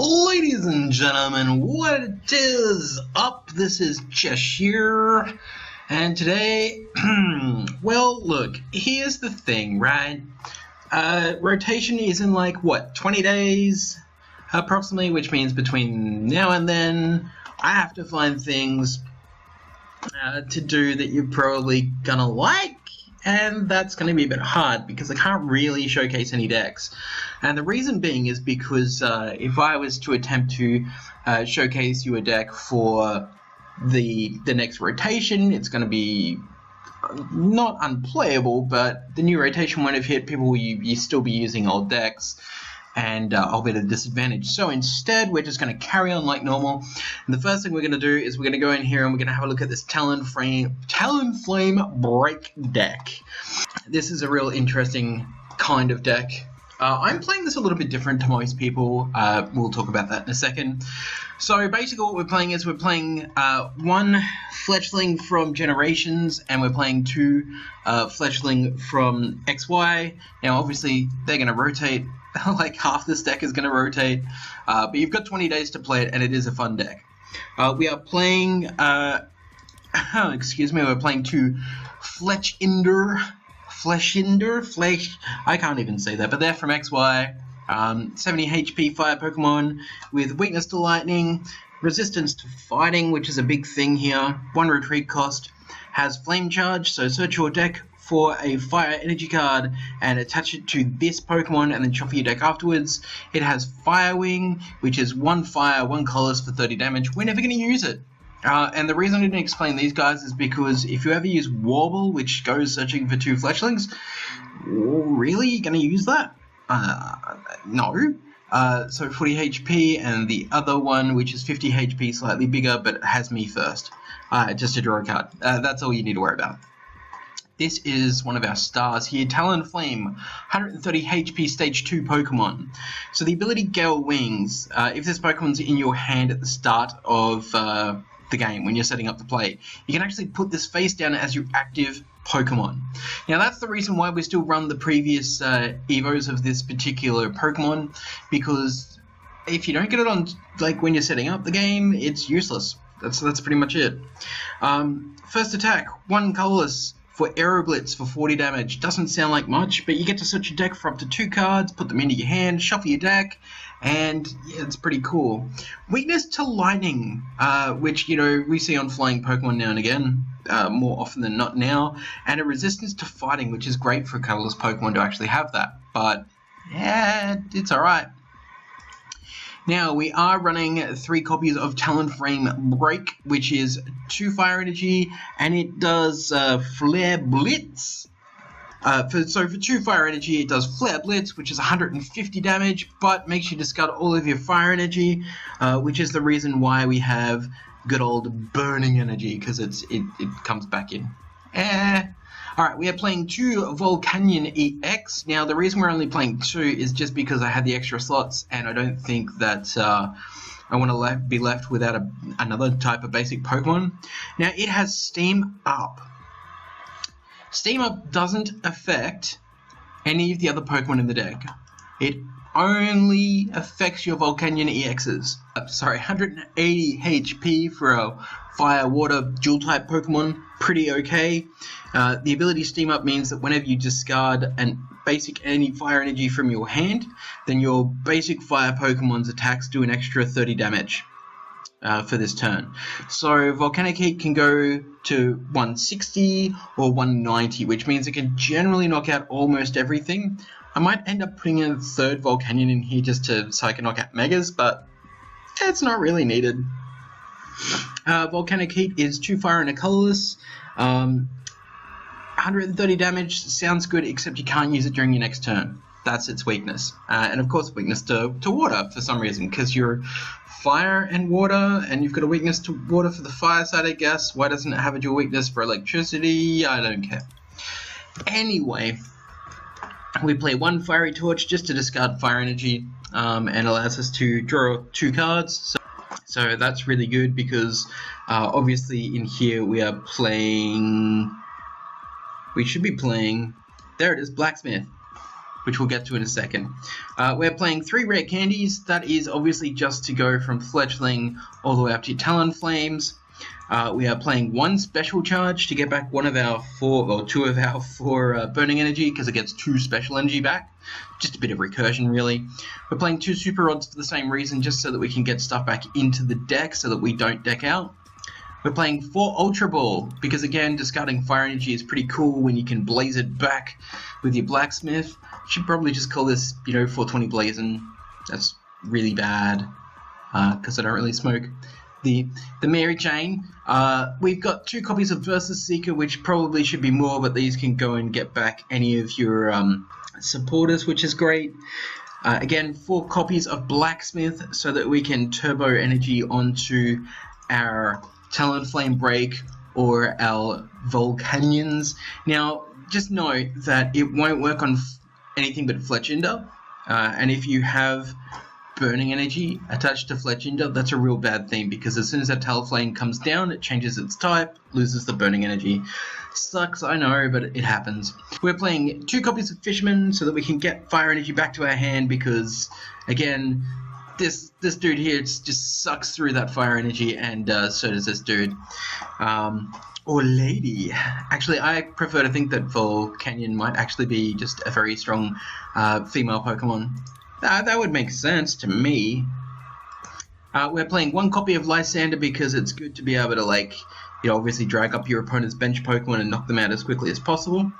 Ladies and gentlemen, what is up? This is Cheshire, and today, well, look, here's the thing, right? Rotation is in like, what, 20 days, approximately, which means between now and then, I have to find things to do that you're probably gonna like, and that's going to be a bit hard because I can't really showcase any decks. And the reason being is because if I was to attempt to showcase you a deck for the next rotation, it's going to be not unplayable, but the new rotation won't have hit. People will still be using old decks, and I'll be at a disadvantage. So instead, we're just going to carry on like normal. And the first thing we're going to do is we're going to go in here and we're going to have a look at this Talonflame BREAK deck. This is a real interesting kind of deck. I'm playing this a little bit different to most people. We'll talk about that in a second. So basically what we're playing is we're playing one Fletchling from Generations, and we're playing two Fletchling from XY. Now obviously they're going to rotate. Like half this deck is going to rotate, but you've got 20 days to play it, and it is a fun deck. We are playing, excuse me, we're playing two Fletchinder, I can't even say that, but they're from XY, 70 HP fire Pokemon with weakness to lightning, resistance to fighting, which is a big thing here, 1 retreat cost, has flame charge, so search your deck for a fire energy card and attach it to this Pokemon and then shuffle your deck afterwards. It has Fire Wing, which is 1 fire, 1 colorless for 30 damage. We're never going to use it. And the reason I didn't explain these guys is because if you ever use Warble, which goes searching for 2 Fletchlings, really? You're going to use that? No. So 40 HP, and the other one, which is 50 HP, slightly bigger, but has me first. Just to draw a card. That's all you need to worry about. This is one of our stars here, Talonflame, 130 HP Stage 2 Pokemon. So the ability Gale Wings, if this Pokemon's in your hand at the start of the game, when you're setting up the play, you can actually put this face down as your active Pokemon. Now that's the reason why we still run the previous Evos of this particular Pokemon, because if you don't get it on, like when you're setting up the game, it's useless. That's pretty much it. First attack, 1 colorless, for Aeroblitz for 40 damage. Doesn't sound like much, but you get to search your deck for up to 2 cards, put them into your hand, shuffle your deck, and yeah, it's pretty cool. Weakness to lightning, which, you know, we see on flying Pokemon now and again, more often than not now, and a resistance to fighting, which is great for colorless Pokemon to actually have that, but yeah, it's alright. Now, we are running 3 copies of Talonflame BREAK, which is 2 fire energy, and it does Flare Blitz. So for 2 fire energy, it does Flare Blitz, which is 150 damage, but makes you discard all of your fire energy, which is the reason why we have good old Burning Energy, because it comes back in. Alright, we are playing 2 Volcanion-EX. Now, the reason we're only playing 2 is just because I had the extra slots, and I don't think that I want to be left without another type of basic Pokemon. Now, it has Steam Up. Steam Up doesn't affect any of the other Pokemon in the deck. It only affects your Volcanion-EXs. Sorry, 180 HP for a Fire-Water Dual-type Pokemon. Pretty okay. The ability Steam Up means that whenever you discard any fire energy from your hand, then your basic fire Pokemon's attacks do an extra 30 damage for this turn. So Volcanic Heat can go to 160 or 190, which means it can generally knock out almost everything. I might end up putting a 3rd Volcanion in here just so I can knock out Megas, but it's not really needed. Volcanic Heat is 2 fire and a colorless. 130 damage sounds good, except you can't use it during your next turn. That's its weakness. And of course, weakness to water for some reason, because you're fire and water, and you've got a weakness to water for the fire side, I guess. Why doesn't it have a dual weakness for electricity? I don't care. Anyway, we play 1 Fiery Torch just to discard fire energy, and allows us to draw 2 cards. So that's really good because obviously in here we should be playing, there it is, Blacksmith. which we'll get to in a second. We're playing 3 rare candies. That is obviously just to go from Fletchling all the way up to Talonflames. We are playing 1 special charge to get back 2 of our 4 burning energy, because it gets 2 special energy back. Just a bit of recursion, really. We're playing 2 super rods for the same reason, just so that we can get stuff back into the deck so that we don't deck out. We're playing 4 Ultra Ball, because again, discarding fire energy is pretty cool when you can blaze it back with your Blacksmith. Should probably just call this, 420 blazing. That's really bad, because I don't really smoke. The Mary Jane. We've got 2 copies of Versus Seeker, which probably should be more, but these can go and get back any of your supporters, which is great. Again, 4 copies of Blacksmith, so that we can turbo energy onto our Talonflame Break or our Volcanions. Now, just know that it won't work on anything but Fletchinder, and if you have burning energy attached to Fletchinder, that's a real bad thing, because as soon as that Talonflame comes down, it changes its type, loses the burning energy. Sucks, I know, but it happens. We're playing 2 copies of Fisherman so that we can get fire energy back to our hand, because, again, this dude here just sucks through that fire energy, and so does this dude. Or lady. Actually, I prefer to think that Volcanion might actually be just a very strong female Pokemon. That would make sense to me. We're playing 1 copy of Lysandre because it's good to be able to, obviously drag up your opponent's bench Pokemon and knock them out as quickly as possible.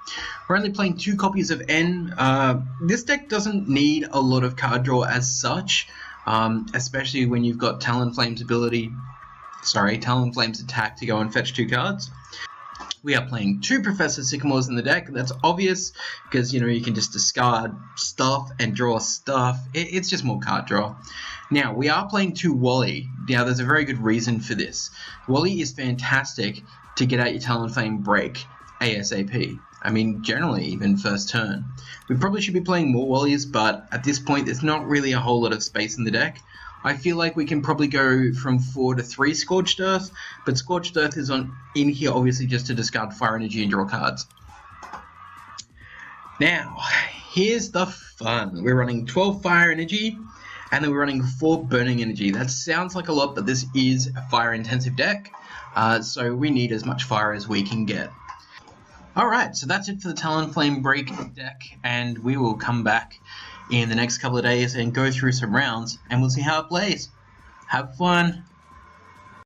We're only playing 2 copies of N. This deck doesn't need a lot of card draw as such, especially when you've got Talonflame's attack to go and fetch 2 cards. We are playing 2 Professor Sycamores in the deck. That's obvious, because, you can just discard stuff and draw stuff. It's just more card draw. Now, we are playing 2 Wally. Now, there's a very good reason for this. Wally is fantastic to get out your Talonflame Break ASAP. I mean, generally, even first turn. We probably should be playing more Wallies, but at this point, there's not really a whole lot of space in the deck. I feel like we can probably go from 4 to 3 Scorched Earth, but Scorched Earth is in here obviously just to discard fire energy and draw cards. Now, here's the fun. We're running 12 fire energy, and then we're running 4 burning energy. That sounds like a lot, but this is a fire-intensive deck, so we need as much fire as we can get. Alright, so that's it for the Talonflame Break deck, and we will come back in the next couple of days and go through some rounds, and we'll see how it plays. Have fun!